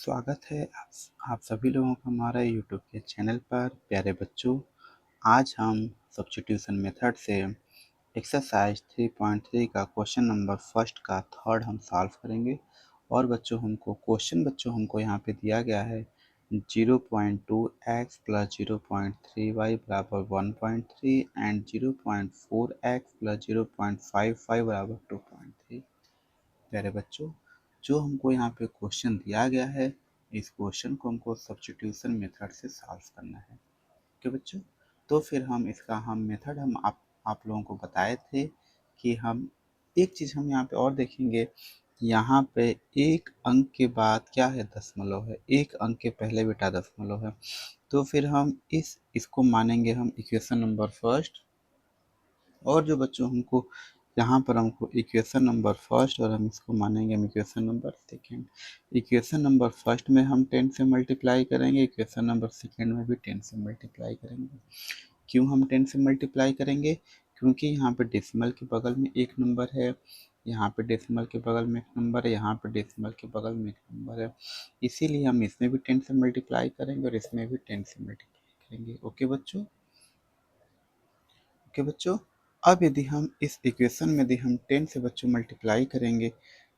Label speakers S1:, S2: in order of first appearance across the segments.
S1: स्वागत है आप सभी लोगों का हमारे यूट्यूब के चैनल पर। प्यारे बच्चों, आज हम सब्स्टिट्यूशन मेथड से एक्सरसाइज 3.3 का क्वेश्चन नंबर फर्स्ट का थर्ड हम सॉल्व करेंगे। और बच्चों हमको यहाँ पे दिया गया है 0.2x प्लस 0.3y बराबर 1.3 एंड 0.4x प्लस 0.55 बराबर 2.3। प्यारे बच्चों, जो हमको यहाँ पे क्वेश्चन दिया गया है, इस क्वेश्चन को हमको सब्स्टिट्यूशन मेथड से सॉल्व करना है। ओके बच्चों, तो फिर हम मेथड आप लोगों को बताए थे कि हम एक चीज़ हम यहाँ पे और देखेंगे। यहाँ पे एक अंक के बाद क्या है, दशमलव है। एक अंक के पहले बेटा दशमलव है, तो फिर हम इसको मानेंगे हम इक्वेशन नंबर फर्स्ट। और जो बच्चों हमको इक्वेशन नंबर फर्स्ट और हम इसको मानेंगे हम equation number second. Equation number first में हम 10 से मल्टीप्लाई करेंगे, इक्वेशन नंबर सेकेंड में भी 10 से मल्टीप्लाई करेंगे। क्यों हम 10 से मल्टीप्लाई करेंगे? क्योंकि यहाँ पे डेसिमल के बगल में एक नंबर है, यहाँ पे डेसिमल के बगल में एक नंबर है, यहाँ पे डेसिमल के बगल में एक नंबर है। इसीलिए हम इसमें भी 10 से मल्टीप्लाई करेंगे और इसमें भी 10 से मल्टीप्लाई करेंगे। ओके बच्चों, अब यदि हम इस इक्वेशन में यदि हम 10 से बच्चों मल्टीप्लाई करेंगे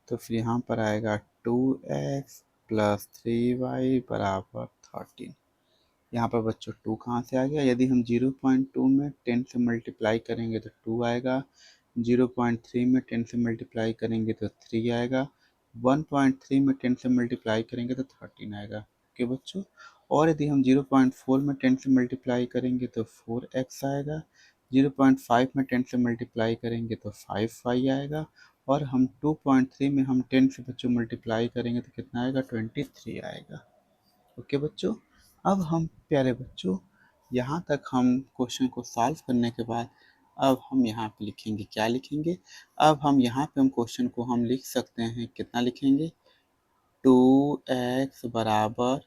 S1: तो फिर यहाँ पर आएगा 2x प्लस 3y बराबर 13। यहाँ पर बच्चों 2 कहाँ से आ गया? यदि हम 0.2 में 10 से मल्टीप्लाई करेंगे तो 2 आएगा, 0.3 में 10 से मल्टीप्लाई करेंगे तो 3 आएगा, 1.3 में 10 से मल्टीप्लाई करेंगे तो 13 आएगा। ओके बच्चों, और यदि हम 0.4 में 10 से मल्टीप्लाई करेंगे तो 4x आएगा, 0.5 में 10 से मल्टीप्लाई करेंगे तो 5y आएगा, और हम 2.3 में हम 10 से बच्चों मल्टीप्लाई करेंगे तो कितना आएगा? 23 आएगा। ओके बच्चों, अब हम प्यारे बच्चों यहाँ तक हम क्वेश्चन को सॉल्व करने के बाद अब हम यहाँ पे लिखेंगे, क्या लिखेंगे? अब हम यहाँ पे हम क्वेश्चन को हम लिख सकते हैं, कितना लिखेंगे? 2x बराबर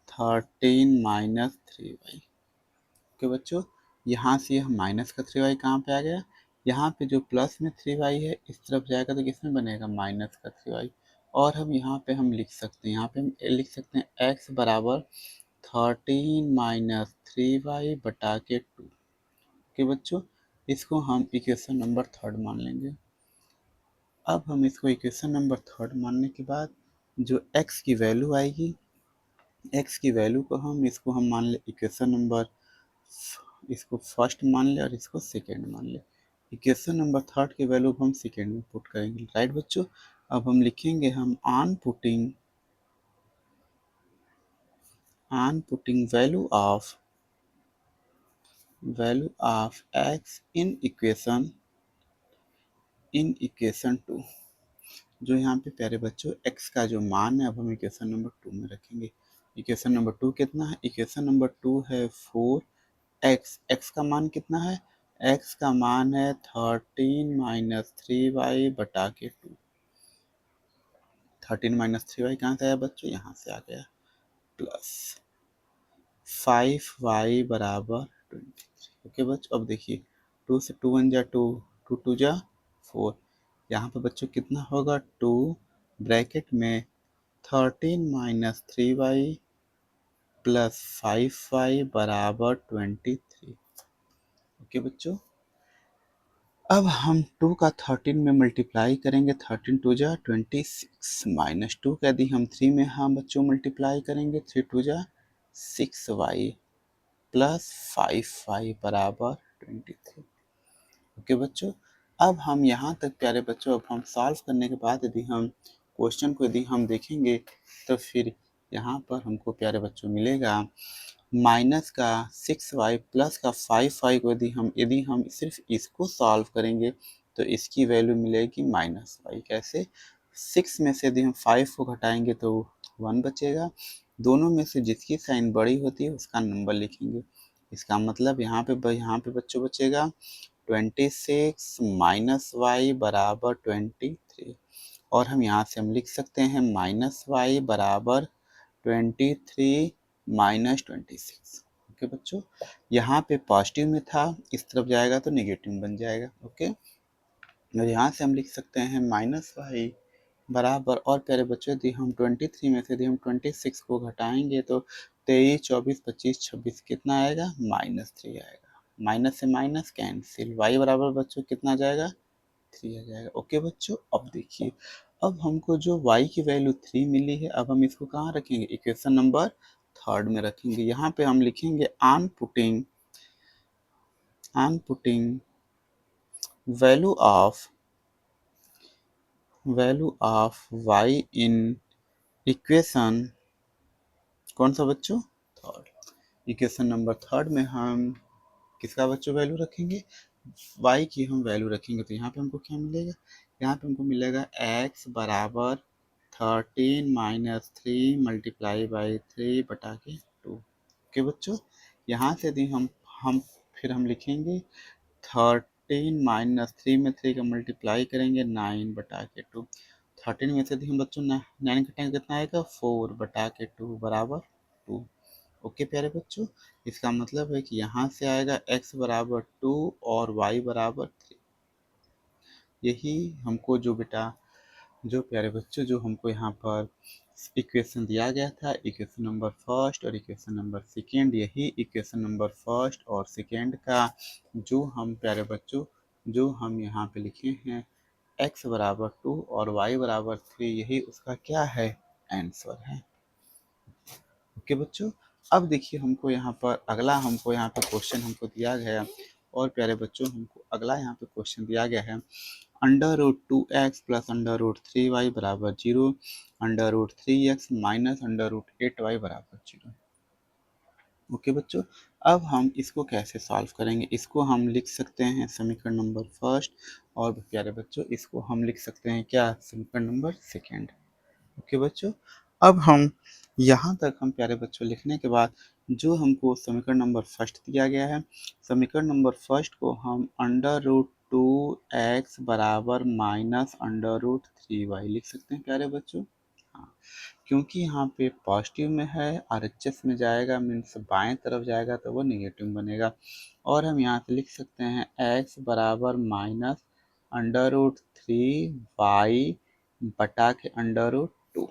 S1: 13 माइनस 3y। ओके बच्चों, यहाँ से हम माइनस का 3y कहाँ पे आ गया? यहाँ पे जो प्लस में 3y है इस तरफ जाएगा तो किसमें बनेगा? माइनस का 3y। और हम यहाँ पे हम लिख सकते हैं, यहाँ पे हम लिख सकते हैं x बराबर 13 माइनस 3y बटा के 2। ओके बच्चों, इसको हम इक्वेशन नंबर थर्ड मान लेंगे। अब हम इसको इक्वेशन नंबर थर्ड मानने के बाद जो x की वैल्यू आएगी, x की वैल्यू को हम मान ले इक्वेशन नंबर, इसको फर्स्ट मान ले और इसको सेकेंड मान ले। इक्वेशन नंबर थर्ड की वैल्यू हम सेकेंड में पुट करेंगे। राइट बच्चों, अब हम लिखेंगे हम on putting value of x in equation 2। जो यहाँ पे प्यारे बच्चों x का जो मान है अब हम इक्वेशन नंबर 2 में रखेंगे। इक्वेशन नंबर 2 कितना है? इक्वेशन नंबर 2 है 4x। x का मान कितना है? x का मान है 13 माइनस 3y बटा के 2। 13 माइनस 3y कहाँ से आया बच्चों? यहाँ से आ गया, प्लस 5y बराबर 23। ओके बच्चों, अब देखिए 2 से 2 1 जा 2, 2 2 जा 4। यहाँ पे बच्चों कितना होगा? 2 ब्रैकेट में 13 माइनस 3y प्लस 5y बराबर 23। ओके बच्चों, अब हम 2 का 13 में मल्टीप्लाई करेंगे, 13 2 जा 26 माइनस 2 का यदि हम 3 में हम बच्चों मल्टीप्लाई करेंगे, 3 2 जा 6y प्लस 5y बराबर 23। ओके बच्चों, अब हम यहाँ तक प्यारे बच्चों अब हम सॉल्व करने के बाद यदि हम क्वेश्चन को यदि हम देखेंगे तो फिर यहाँ पर हमको प्यारे बच्चों मिलेगा माइनस का 6y प्लस का 5y को यदि हम सिर्फ इसको सॉल्व करेंगे तो इसकी वैल्यू मिलेगी माइनस y। कैसे? 6 में से यदि हम 5 को घटाएंगे तो 1 बचेगा। दोनों में से जिसकी साइन बड़ी होती है उसका नंबर लिखेंगे। इसका मतलब यहाँ पे बच्चों बचेगा 26 माइनस वाई बराबर 23। और हम यहाँ से हम लिख सकते हैं माइनस वाई बराबर 23 माइनस 26। ओके बच्चों, यहाँ पे पॉजिटिव में था, इस तरफ जाएगा तो नेगेटिव बन जाएगा। ओके, और यहाँ से हम लिख सकते हैं माइनस वाई बराबर, और प्यारे बच्चों यदि हम 23 में से यदि हम 26 को घटाएंगे तो 23, 24, 25, 26 कितना आएगा, -3 आएगा। माइनस से माइनस कैंसिल, y बराबर बच्चों कितना आ जाएगा, 3 आ जाएगा। ओके बच्चों, अब देखिए, अब हमको जो y की वैल्यू 3 मिली है, अब हम इसको कहाँ रखेंगे, इक्वेशन नंबर 3 में रखेंगे। यहाँ पे हम लिखेंगे on putting value of y in equation, कौन सा बच्चों, 3। इक्वेशन नंबर 3 में हम किसका बच्चों वैल्यू रखेंगे, y की हम वैल्यू रखेंगे। तो यहाँ पे हमको क्या मिलेगा, यहाँ पे हमको मिलेगा x बराबर 13 - 3 मल्टीप्लाई बाई 3 बटा के 2। ओके बच्चों, यहाँ से यदि हम फिर हम लिखेंगे 13 - 3 में 3 का मल्टीप्लाई करेंगे 9 बटा के 2। 13 में से यदि हम बच्चों 9 कटेंगे कितना आएगा, 4 बटा के 2 बराबर 2। ओके प्यारे बच्चों, इसका मतलब है कि यहाँ से आएगा x बराबर 2 और y बराबर 3। यही हमको जो प्यारे बच्चों जो हमको यहाँ पर इक्वेशन दिया गया था, इक्वेशन नंबर फर्स्ट और इक्वेशन नंबर सेकेंड, यही इक्वेशन नंबर फर्स्ट और सेकेंड का जो हम प्यारे बच्चों जो हम यहाँ पे लिखे हैं x बराबर 2 और y बराबर 3, यही उसका क्या है, आंसर है। ओके बच्चों, अब देखिए हमको यहाँ पर अगला हमको यहाँ पे क्वेश्चन हमको दिया गया है, और प्यारे बच्चों हमको अगला यहाँ पे क्वेश्चन दिया गया है, √2x प्लस √3y बराबर 0, √3x माइनस √8y बराबर 0। ओके बच्चों, अब हम इसको कैसे सॉल्व करेंगे, इसको हम लिख सकते हैं समीकरण नंबर फर्स्ट, और प्यारे बच्चों इसको हम लिख सकते हैं क्या, समीकरण नंबर सेकेंड। ओके बच्चों, अब हम यहाँ तक हम प्यारे बच्चों लिखने के बाद जो हमको समीकरण नंबर फर्स्ट दिया गया है, समीकरण नंबर फर्स्ट को हम √2x बराबर माइनस √3y लिख सकते हैं प्यारे बच्चों। हाँ, क्योंकि यहाँ पे पॉजिटिव में है, RHS में जाएगा मीन्स बाएं तरफ जाएगा तो वो नेगेटिव बनेगा, और हम यहाँ से लिख सकते हैं x बराबर माइनस √3y बटा के √2।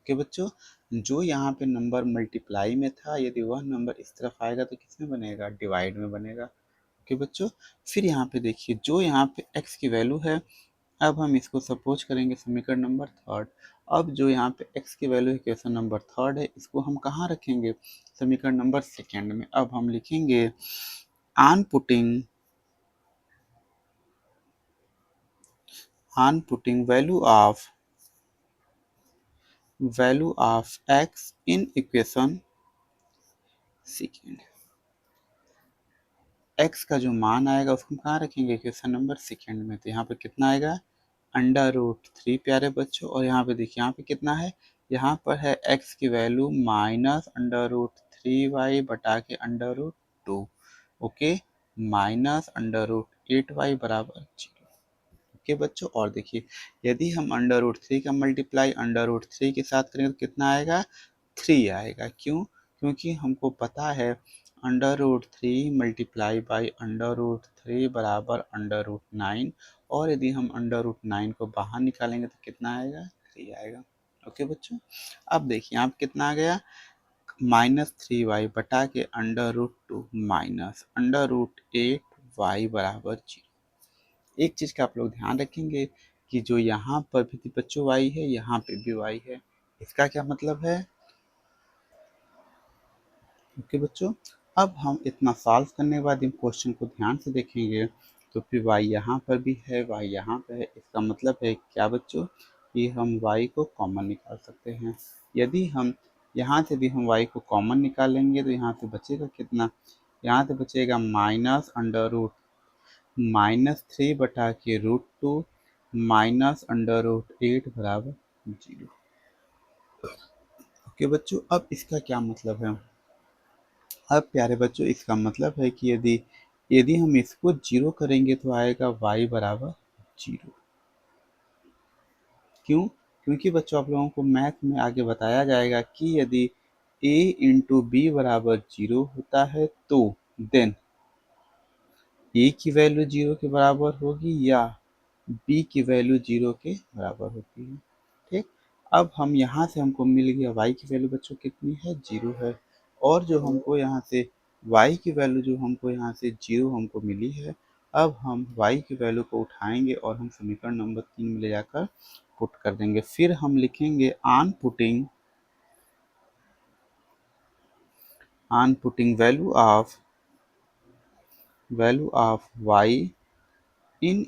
S1: ओके बच्चों, जो यहाँ पे नंबर मल्टीप्लाई में था, यदि वह नंबर इस तरफ आएगा तो किस में बनेगा, डिवाइड में बनेगा। ओके बच्चों, फिर यहाँ पे देखिए जो यहाँ पे x की वैल्यू है, अब हम इसको सपोज करेंगे समीकरण नंबर थर्ड। अब जो यहाँ पे x की वैल्यू इक्वेशन नंबर थर्ड है, इसको हम कहाँ रखेंगे, समीकरण नंबर सेकेंड में। अब हम लिखेंगे on putting value of x in equation second. x का जो मान आएगा उसको हम कहाँ रखेंगे, इक्वेशन नंबर सेकेंड में। तो यहाँ पे कितना आएगा, √3 प्यारे बच्चों, और यहाँ पे देखिए यहाँ पे कितना है, यहाँ पर है x की वैल्यू माइनस √3y बटा के √2। ओके, माइनस √8y बराबर 0। ओके बच्चों, और देखिए यदि हम √3 का मल्टीप्लाई √3 के साथ करेंगे तो कितना आएगा, 3 आएगा। क्यों, क्योंकि हमको पता है √3 मल्टीप्लाई बाई √3 बराबर √9, और यदि हम √9 को बाहर निकालेंगे तो कितना आएगा, 3 आएगा। ओके बच्चों, अब देखिए यहाँ पे कितना आ गया, -3y बटा के √2 माइनस √8y बराबर 0। एक चीज़ का आप लोग ध्यान रखेंगे कि जो यहाँ पर भी बच्चों y है, यहाँ पे भी y है। इसका क्या मतलब है, ओके बच्चों, अब हम इतना सॉल्व करने के बाद इन क्वेश्चन को ध्यान से देखेंगे तो फिर y यहाँ पर भी है, y यहाँ पे है। इसका मतलब है क्या बच्चों, कि हम y को कॉमन निकाल सकते हैं। यदि हम यहाँ से भी हम y को कॉमन निकालेंगे तो यहाँ से बचेगा कितना, यहाँ से बचेगा -3 बटा के √2 माइनस √8 बराबर 0। ओके बच्चों, अब इसका क्या मतलब है, अब प्यारे बच्चों इसका मतलब है कि यदि यदि हम इसको 0 करेंगे तो आएगा y बराबर 0। क्यों, क्योंकि बच्चों आप लोगों को मैथ में आगे बताया जाएगा कि यदि a इंटू बी बराबर 0 होता है तो देन a की वैल्यू 0 के बराबर होगी, या बी की वैल्यू 0 के बराबर होती है। ठीक, अब हम यहाँ से हमको मिल गया y की वैल्यू बच्चों कितनी है, 0 है। और जो हमको यहाँ से y की वैल्यू जो हमको यहाँ से 0 हमको मिली है, अब हम y की वैल्यू को उठाएंगे और हम समीकरण नंबर 3 में ले जाकर पुट कर देंगे। फिर हम लिखेंगे on putting value of y in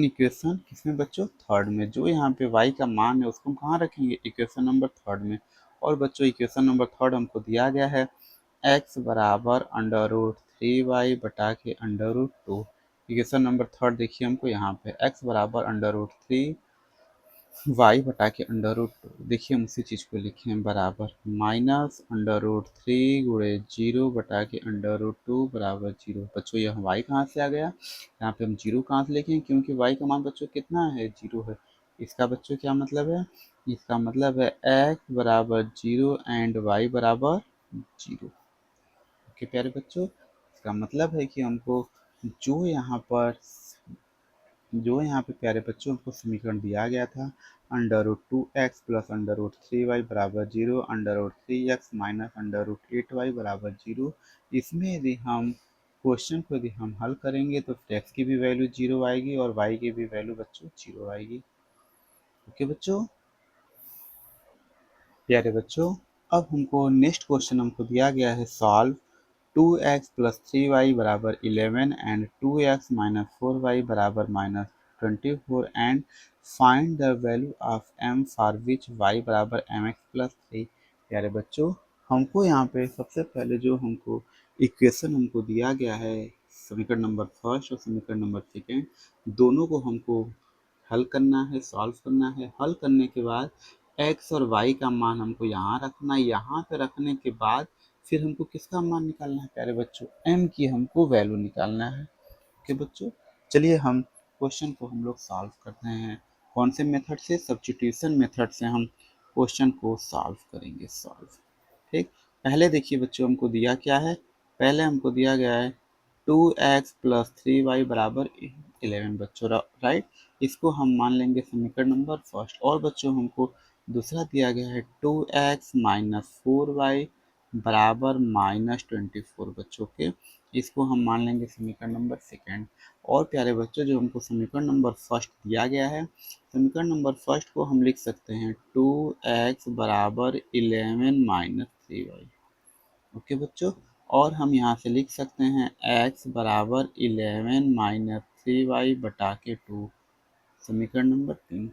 S1: equation किसमें बच्चों, थर्ड में। जो यहाँ पे y का मान है उसको हम कहाँ रखेंगे, इक्वेशन नंबर थर्ड में। और बच्चों इक्वेशन नंबर थर्ड हमको दिया गया है x बराबर √3y बटा के √2। इक्वेशन नंबर थर्ड देखिए हमको यहाँ पे x बराबर √3 y बटा के √2, देखिए हम उसी चीज़ को लिखे हैं बराबर -√3 गुणे 0 बटा के √2 बराबर 0। बच्चों यह y कहाँ से आ गया, यहाँ पे हम 0 कहाँ से लिखें, क्योंकि y का मान बच्चों कितना है, 0 है। इसका बच्चों क्या मतलब है, इसका मतलब है x बराबर 0 एंड y बराबर 0। ओके प्यारे बच्चों, इसका मतलब है कि हमको जो यहाँ पर प्यारे बच्चों हमको समीकरण दिया गया था √2x प्लस √3y बराबर 0, √3x माइनस √8y बराबर 0, इसमें यदि हम क्वेश्चन को यदि हम हल करेंगे तो x की भी वैल्यू 0 आएगी और y की भी वैल्यू बच्चों 0 आएगी। ओके बच्चों, प्यारे बच्चों, अब हमको नेक्स्ट क्वेश्चन हमको दिया गया है सॉल्व 2x प्लस 3y बराबर 11 एंड 2x माइनस 4y बराबर -24 and find the value of m for which y बराबर mx प्लस 3। प्यारे बच्चों, हमको यहाँ पे सबसे पहले जो हमको इक्वेशन हमको दिया गया है, समीकरण नंबर फर्स्ट और समीकरण नंबर सेकेंड, दोनों को हमको हल करना है, सॉल्व करना है। हल करने के बाद x और y का मान हमको यहाँ रखना है। यहाँ पे रखने के बाद फिर हमको किसका मान निकालना है प्यारे बच्चों, m की हमको वैल्यू निकालना है। ओके बच्चों, चलिए हम क्वेश्चन को हम लोग सॉल्व करते हैं। कौन से मेथड से, सब्स्टिट्यूशन मेथड से हम क्वेश्चन को सॉल्व करेंगे। ठीक, पहले देखिए बच्चों हमको दिया क्या है, पहले हमको दिया गया है 2x प्लस 3y बराबर 11 बच्चों, राइट। इसको हम मान लेंगे समीकरण नंबर फर्स्ट। और बच्चों हमको दूसरा दिया गया है 2x माइनस 4y बराबर -24 बच्चों के, इसको हम मान लेंगे समीकरण नंबर सेकेंड। और प्यारे बच्चों जो हमको समीकरण नंबर फर्स्ट दिया गया है, समीकरण नंबर फर्स्ट को हम लिख सकते हैं 2x बराबर 11 माइनस 3y। ओके बच्चों, और हम यहाँ से लिख सकते हैं x बराबर 11 माइनस 3y बटा के 2, समीकरण नंबर 3।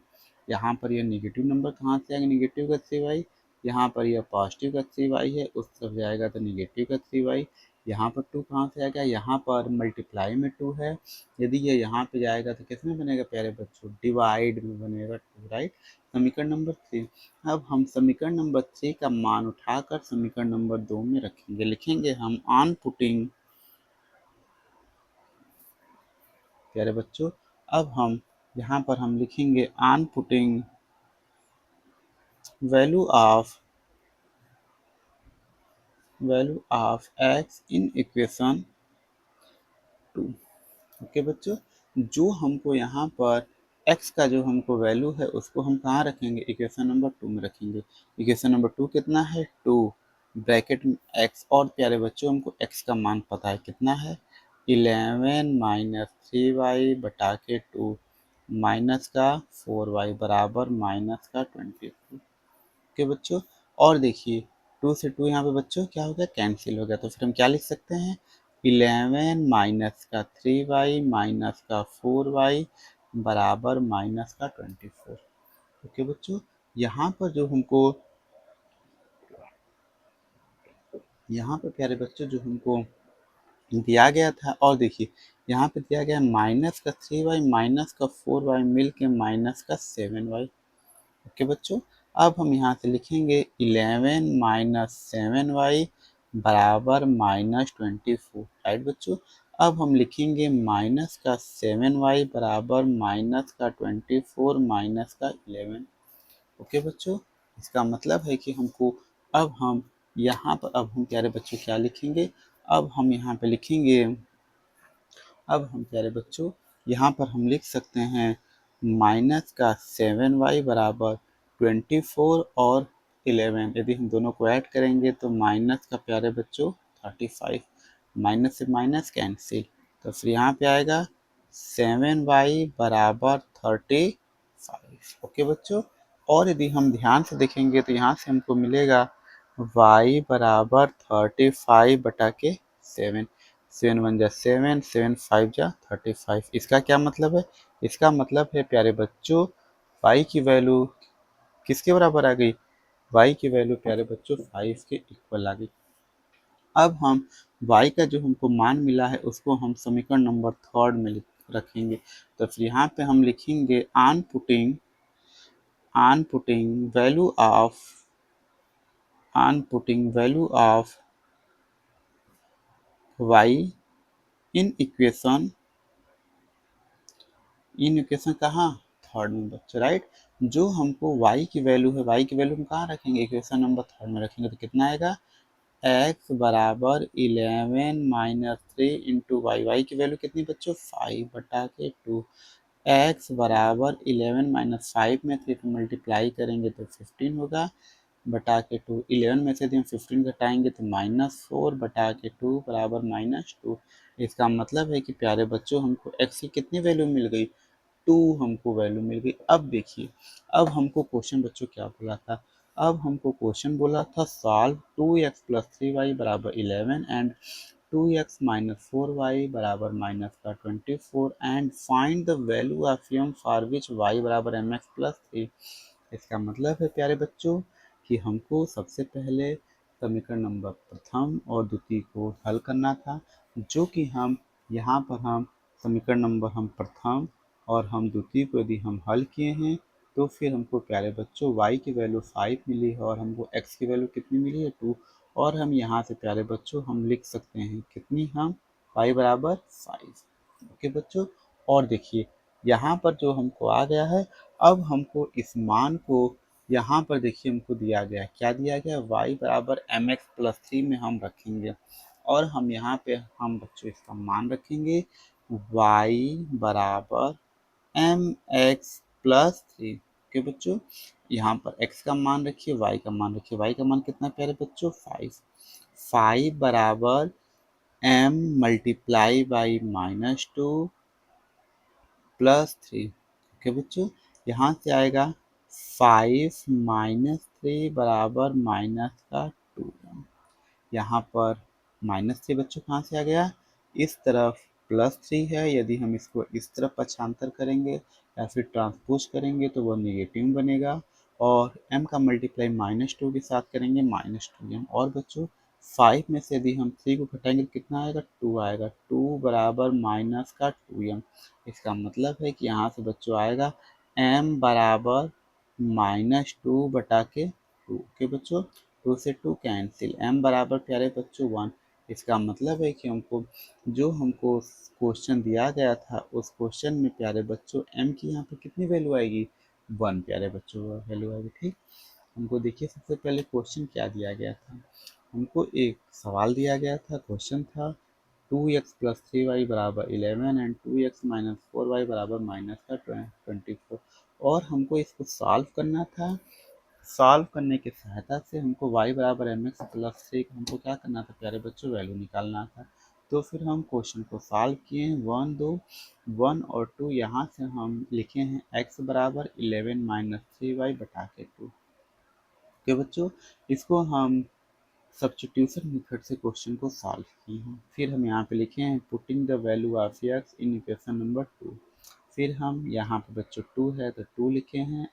S1: यहाँ पर यह निगेटिव नंबर कहाँ से आएगा, निगेटिव का 3y, यहाँ पर यह पॉजिटिव का 3y है, उस तरफ जाएगा तो निगेटिव का 3y। यहाँ पर 2 कहाँ से आएगा, यहाँ पर मल्टीप्लाई में 2 है, यदि ये यहाँ पे जाएगा तो किस में बनेगा प्यारे बच्चों, डिवाइड में बनेगा 2, राइट। समीकरण नंबर 3। अब हम समीकरण नंबर 3 का मान उठाकर समीकरण नंबर 2 में रखेंगे, लिखेंगे हम ऑन पुटिंग, प्यारे बच्चों, अब हम यहाँ पर हम लिखेंगे on putting value of x in equation 2। Okay बच्चों, जो हमको यहाँ पर x का जो हमको वैल्यू है उसको हम कहाँ रखेंगे, इक्वेशन नंबर 2 में रखेंगे। इक्वेशन नंबर 2 कितना है, 2 ब्रैकेट में x, और प्यारे बच्चों हमको x का मान पता है कितना है, 11 माइनस 3y बटा के 2 माइनस का 4y बराबर माइनस का 24। ओके बच्चों, और देखिए 2 से 2 यहाँ पे बच्चों क्या हो गया, कैंसिल हो गया, तो फिर हम क्या लिख सकते हैं, 11 माइनस का 3y माइनस का 4y बराबर माइनस का 24। ओके बच्चों, यहाँ पर जो हमको, यहाँ पर प्यारे बच्चों जो हमको दिया गया था, और देखिए यहाँ पे दिया गया माइनस का 3y माइनस का 4y मिल के माइनस का 7y। ओके बच्चों, अब हम यहाँ से लिखेंगे 11 माइनस 7y बराबर -24, राइट बच्चों। अब हम लिखेंगे माइनस का 7y बराबर माइनस का 24 माइनस का 11। ओके बच्चों, इसका मतलब है कि हमको, अब हम यहाँ पर, अब हम प्यारे बच्चों क्या लिखेंगे, अब हम यहाँ पे लिखेंगे, अब हम प्यारे बच्चों यहाँ पर हम लिख सकते हैं माइनस का 7y बराबर 24 और 11। यदि हम दोनों को ऐड करेंगे तो माइनस का प्यारे बच्चों 35, माइनस से माइनस कैंसिल, तो फिर यहाँ पे आएगा 7y बराबर 35। ओके बच्चों, और यदि हम ध्यान से देखेंगे तो यहाँ से हमको मिलेगा y बराबर 35 बटा के 7, 7 1 जा 7, 7 5 जा 35। इसका क्या मतलब है? इसका मतलब है प्यारे बच्चों y की वैल्यू किसके बराबर आ गई? y की वैल्यू प्यारे बच्चों 5 के इक्वल आ गई। अब हम y का जो हमको मान मिला है उसको हम समीकरण नंबर 3 में रखेंगे। तो फिर यहाँ पे हम लिखेंगे on putting value of y in equation कहाँ? थर्ड में बच्चों, राइट। जो हमको y की वैल्यू है, y की वैल्यू हम कहाँ रखेंगे? इक्वेशन नंबर 3 में रखेंगे। तो कितना आएगा? x बराबर 11 माइनस 3 इंटू वाई की वैल्यू कितनी बच्चों? 5 बटा के 2। x बराबर 11 माइनस 5 में 3 को मल्टीप्लाई करेंगे तो 15 होगा बटा के 2। 11 में से यदि हम 15 घटाएंगे तो -4 बटा के 2 बराबर -2। इसका मतलब है कि प्यारे बच्चों हमको x की कितनी वैल्यू मिल गई? 2 हमको वैल्यू मिल गई। अब देखिए, अब हमको क्वेश्चन बच्चों क्या बोला था? अब हमको क्वेश्चन बोला था सॉल्व 2x प्लस 3y बराबर 11 एंड 2x माइनस 4y बराबर माइनस का 24 and find the value of m for which y बराबर mx प्लस 3। इसका मतलब है प्यारे बच्चों कि हमको सबसे पहले समीकरण नंबर प्रथम और द्वितीय को हल करना था, जो कि हम यहाँ पर हम समीकरण नंबर हम प्रथम और हम द्वितीय को यदि हम हल किए हैं तो फिर हमको प्यारे बच्चों y की वैल्यू 5 मिली है और हमको x की वैल्यू कितनी मिली है? 2। और हम यहाँ से प्यारे बच्चों हम लिख सकते हैं कितनी? हम y बराबर 5। ओके बच्चों, और देखिए यहाँ पर जो हमको आ गया है, अब हमको इस मान को यहाँ पर देखिए हमको दिया गया है, क्या दिया गया? y बराबर mx प्लस 3 में हम रखेंगे और हम यहाँ पे हम बच्चों इसका मान रखेंगे y बराबर mx प्लस 3। ओके बच्चों, यहाँ पर x का मान रखिए, y का मान रखिए। y का मान कितना प्यारे बच्चों? 5। 5 बराबर m multiply by -2 plus 3। Okay बच्चों, यहाँ से आएगा 5 माइनस 3 बराबर माइनस का 2। यहाँ पर -3 बच्चों कहाँ से आ गया? इस तरफ +3 है, यदि हम इसको इस तरफ पक्षांतर करेंगे या फिर ट्रांसपोज करेंगे तो वह नेगेटिव बनेगा और m का मल्टीप्लाई -2 के साथ करेंगे -2m। और बच्चों 5 में से यदि हम 3 को घटाएंगे तो कितना आएगा? 2 आएगा। 2 बराबर माइनस का 2m। इसका मतलब है कि यहाँ से बच्चों आएगा m बराबर -2 बटा के 2। ओके बच्चों, 2 से 2 कैंसिल, m बराबर प्यारे बच्चों 1। इसका मतलब है कि हमको क्वेश्चन दिया गया था उस क्वेश्चन में प्यारे बच्चों m की यहाँ पे कितनी वैल्यू आएगी? 1 प्यारे बच्चों वैल्यू आएगी। ठीक, हमको देखिए सबसे पहले क्वेश्चन क्या दिया गया था। हमको एक सवाल दिया गया था, क्वेश्चन था 2x प्लस 3y बराबर 11 एंड 2x माइनस 4y बराबर माइनस का 24 और हमको इसको सॉल्व करना था। सॉल्व करने की सहायता से हमको y बराबर mx प्लस 3 हमको क्या करना था प्यारे बच्चों? वैल्यू निकालना था। तो फिर हम क्वेश्चन को सॉल्व किए हैं। 1 2 1 और 2 यहाँ से हम लिखे हैं x बराबर 11 माइनस 3y बटा के 2। ओके बच्चों, इसको हम सब्स्टिट्यूशन मेथड से क्वेश्चन को सॉल्व किए हैं। फिर हम यहाँ पे लिखे हैं putting the value of x in equation number 2। फिर हम यहाँ पे बच्चों 2 है तो 2 लिखे हैं,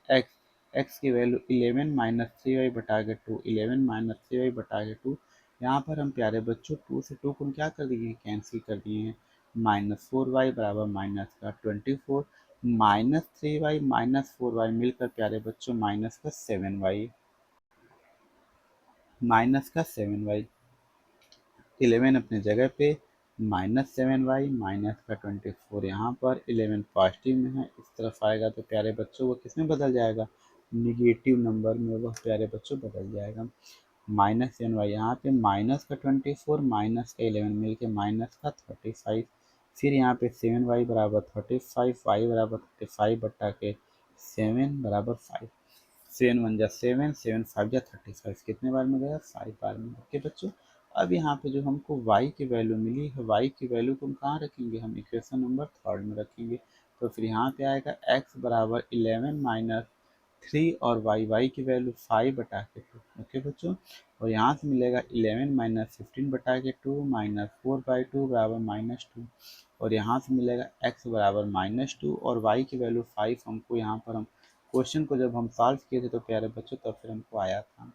S1: x की वैल्यू 11 माइनस 3y बटा के 2, 11 माइनस 3y बटा के 2। यहाँ पर हम प्यारे बच्चों 2 से 2 को क्या कर दिए हैं? कैंसिल कर दिए हैं। -4y बराबर माइनस का 24, -3y माइनस 4y मिलकर प्यारे बच्चों माइनस का 7y, माइनस का 7y। 11 अपने जगह पे, -7y माइनस का 24 यहाँ पर। 11 पॉजिटिव में है, इस तरफ आएगा तो प्यारे बच्चों वो किस में बदल जाएगा? निगेटिव नंबर में वह प्यारे बच्चों बदल जाएगा। -7y यहाँ पे, माइनस का 24 माइनस का 11 मिल के माइनस का 35। फिर यहाँ पे 7y बराबर 35, y बराबर 35 बट्टा के 7 बराबर 5। 7 1 जा 7, 7 5 जा 35, कितने बार में गया? 5 बार में। ओके बच्चों, अब यहाँ पे जो हमको y की वैल्यू मिली है, y की वैल्यू को हम कहाँ रखेंगे? हम इक्वेशन नंबर 3 में रखेंगे। तो फिर यहाँ पे आएगा x बराबर 11 माइनस 3 और y की वैल्यू 5 बटा के 2। ओके बच्चों, और यहाँ से मिलेगा 11 माइनस 15 बटा के 2 माइनस 4/2 बराबर -2, और यहाँ से मिलेगा x बराबर -2 और y की वैल्यू 5 हमको यहाँ पर हम क्वेश्चन को जब हम सॉल्व किए थे तो प्यारे बच्चों तब फिर हमको आया था।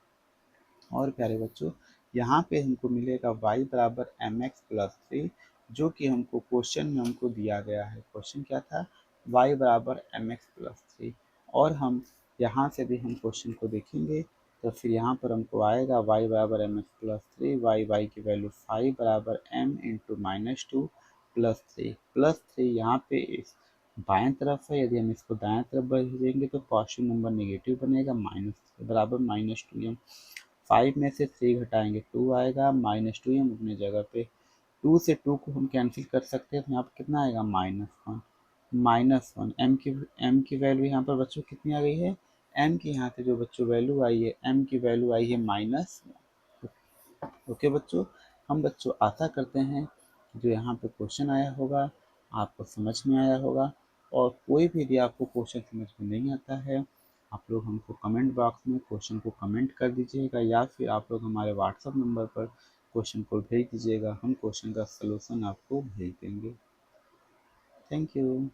S1: और प्यारे बच्चों यहाँ पे हमको मिलेगा y बराबर mx प्लस 3, जो कि हमको क्वेश्चन में हमको दिया गया है। क्वेश्चन क्या था? y बराबर mx प्लस 3। और हम यहाँ से भी हम क्वेश्चन को देखेंगे तो फिर यहाँ पर हमको आएगा y बराबर mx प्लस 3, y की वैल्यू 5 बराबर m इंटू -2 प्लस 3 यहाँ पे इस बाएं तरफ है, यदि हम इसको दाएं तरफ भेजेंगे तो पॉजिटिव नंबर नेगेटिव बनेगा, माइनस बराबर -2m। 5 में से 3 घटाएंगे 2 आएगा, -2m अपनी जगह पे। 2 से 2 को हम कैंसिल कर सकते हैं तो यहाँ पर कितना आएगा? -1। -1 m की वैल्यू यहाँ पर बच्चों कितनी आ गई है? m की यहाँ से जो बच्चों वैल्यू आई है, m की वैल्यू आई है -1। ओके बच्चों, हम बच्चों आशा करते हैं कि जो यहाँ पे क्वेश्चन आया होगा आपको समझ में आया होगा। और कोई भी यदि आपको क्वेश्चन समझ में नहीं आता है, आप लोग हमको कमेंट बॉक्स में क्वेश्चन को कमेंट कर दीजिएगा, या फिर आप लोग हमारे व्हाट्सएप नंबर पर क्वेश्चन को भेज दीजिएगा, हम क्वेश्चन का सलूशन आपको भेज देंगे। Thank you.